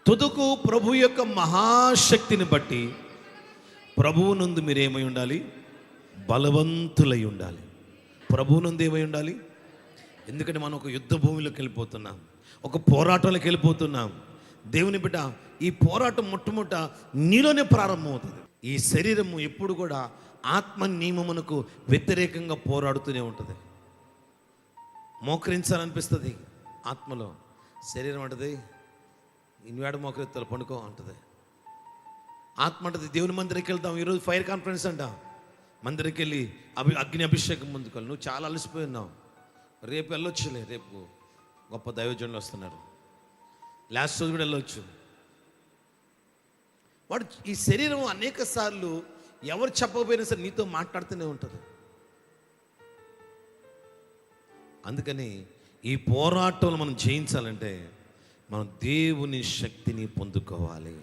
తుదకు ప్రభు యొక్క మహాశక్తిని బట్టి ప్రభువు నందు మీరేమై ఉండాలి? బలవంతులై ఉండాలి. ప్రభువు నందు ఏమై ఉండాలి? ఎందుకంటే మనం ఒక యుద్ధ భూమిలోకి వెళ్ళిపోతున్నాం, ఒక పోరాటంలోకి వెళ్ళిపోతున్నాం. దేవుని బిడ్డ, ఈ పోరాటం మొట్టమొదట నీలోనే ప్రారంభమవుతుంది. ఈ శరీరము ఎప్పుడు కూడా ఆత్మ నియమమునకు వ్యతిరేకంగా పోరాడుతూనే ఉంటుంది. మోకరించాలనిపిస్తుంది ఆత్మలో, శరీరం అంటది ఇన్వాడ మోకరిత్తాలు పండుకో అంటుంది. ఆత్మ అంటది దేవుని మందిరికి వెళ్తాం, ఈరోజు ఫైర్ కాన్ఫరెన్స్ అంట, మందిరికి వెళ్ళి అగ్ని అభిషేకం ముందుకోవాలి. నువ్వు చాలా అలసిపోయి ఉన్నావు, రేపు వెళ్ళొచ్చులే, రేపు గొప్ప దైవజనులు వస్తున్నారు, లాస్ట్ రోజు కూడా వెళ్ళొచ్చు. వాడు ఈ శరీరం అనేక సార్లు ఎవరు చెప్పకపోయినా సరే నీతో మాట్లాడుతూనే ఉంటుంది. అందుకని ఈ పోరాటంలో మనం జయించాలంటే మనం దేవుని శక్తిని పొందుకోవాలి.